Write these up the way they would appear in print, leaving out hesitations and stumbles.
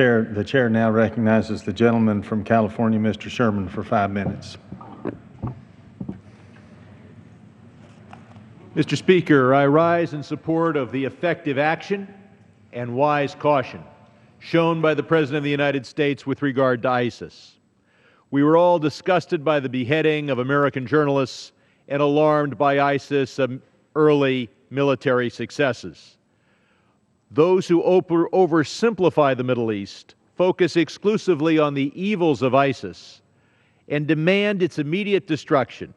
The chair now recognizes the gentleman from California, Mr. Sherman, for 5 minutes. Mr. Speaker, I rise in support of the effective action and wise caution shown by the President of the United States with regard to ISIS. We were all disgusted by the beheading of American journalists and alarmed by ISIS' early military successes. Those who oversimplify the Middle East focus exclusively on the evils of ISIS and demand its immediate destruction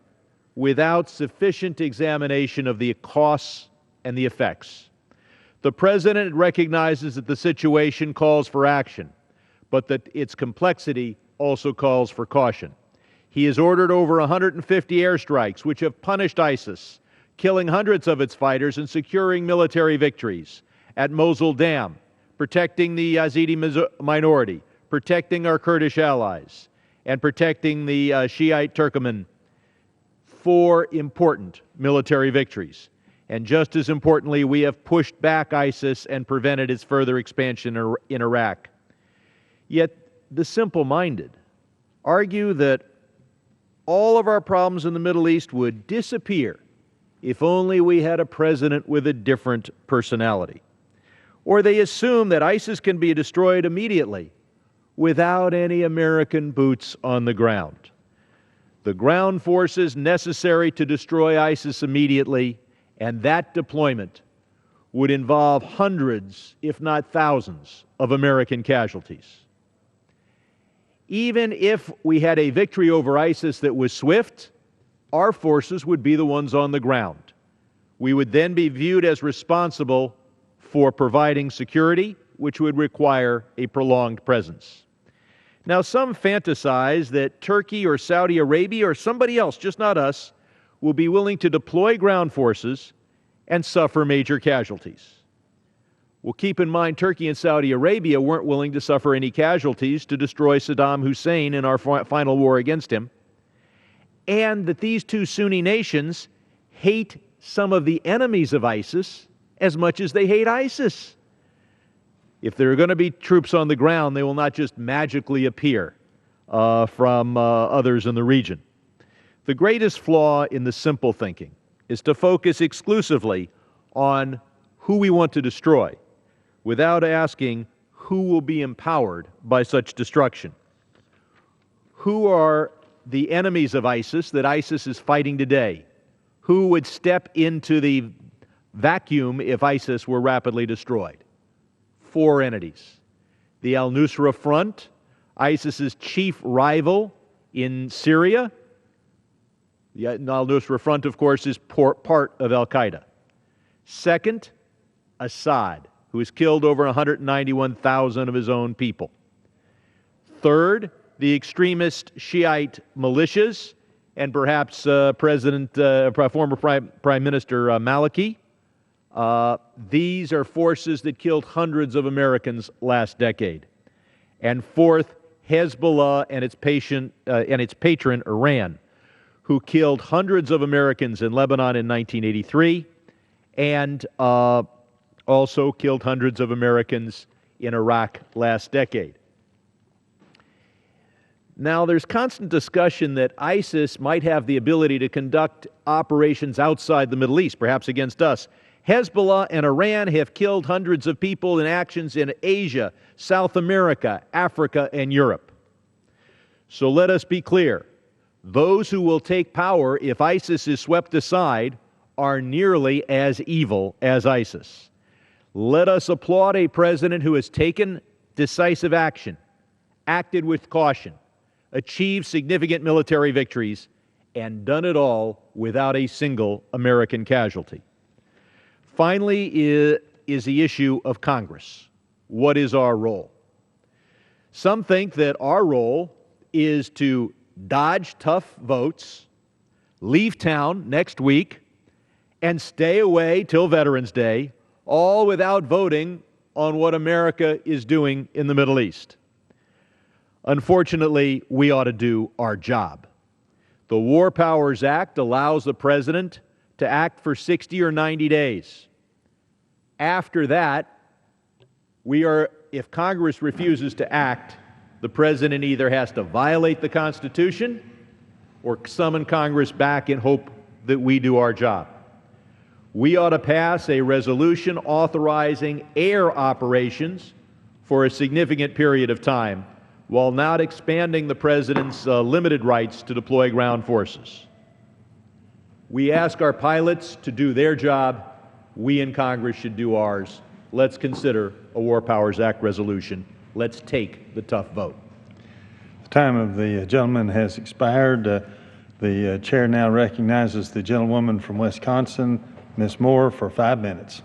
without sufficient examination of the costs and the effects. The President recognizes that the situation calls for action, but that its complexity also calls for caution. He has ordered over 150 airstrikes, which have punished ISIS, killing hundreds of its fighters and securing military victories at Mosul Dam, protecting the Yazidi minority, protecting our Kurdish allies, and protecting the Shiite Turkmen. 4 important military victories. And just as importantly, we have pushed back ISIS and prevented its further expansion in Iraq. Yet the simple-minded argue that all of our problems in the Middle East would disappear if only we had a president with a different personality. Or they assume that ISIS can be destroyed immediately without any American boots on the ground. The ground forces necessary to destroy ISIS immediately, and that deployment would involve hundreds, if not thousands, of American casualties. Even if we had a victory over ISIS that was swift, our forces would be the ones on the ground. We would then be viewed as responsible for providing security, which would require a prolonged presence. Now, some fantasize that Turkey or Saudi Arabia or somebody else, just not us, will be willing to deploy ground forces and suffer major casualties. Well, keep in mind, Turkey and Saudi Arabia weren't willing to suffer any casualties to destroy Saddam Hussein in our final war against him, and that these two Sunni nations hate some of the enemies of ISIS as much as they hate ISIS. If there are going to be troops on the ground, they will not just magically appear from others in the region. The greatest flaw in the simple thinking is to focus exclusively on who we want to destroy, without asking who will be empowered by such destruction. Who are the enemies of ISIS that ISIS is fighting today? Who would step into the vacuum if ISIS were rapidly destroyed? 4 entities. The al-Nusra Front, ISIS's chief rival in Syria. The al-Nusra Front, of course, is part of al-Qaeda. Second, Assad, who has killed over 191,000 of his own people. Third, the extremist Shiite militias, and perhaps former Prime Minister Maliki. These are forces that killed hundreds of Americans last decade. And fourth, Hezbollah and its patron Iran, who killed hundreds of Americans in Lebanon in 1983 and also killed hundreds of Americans in Iraq last decade. Now, there's constant discussion that ISIS might have the ability to conduct operations outside the Middle East, perhaps against us. Hezbollah and Iran have killed hundreds of people in actions in Asia, South America, Africa, and Europe. So let us be clear. Those who will take power if ISIS is swept aside are nearly as evil as ISIS. Let us applaud a president who has taken decisive action, acted with caution, achieved significant military victories, and done it all without a single American casualty. Finally is the issue of Congress. What is our role? Some think that our role is to dodge tough votes, leave town next week, and stay away till Veterans Day, all without voting on what America is doing in the Middle East. Unfortunately, we ought to do our job. The War Powers Act allows the President to act for 60 or 90 days. After that, we are if Congress refuses to act, the President either has to violate the Constitution or summon Congress back in hope that we do our job. We ought to pass a resolution authorizing air operations for a significant period of time while not expanding the President's limited rights to deploy ground forces. We ask our pilots to do their job. We in Congress should do ours. Let's consider a War Powers Act resolution. Let's take the tough vote. The time of the gentleman has expired. The chair now recognizes the gentlewoman from Wisconsin, Ms. Moore, for 5 minutes.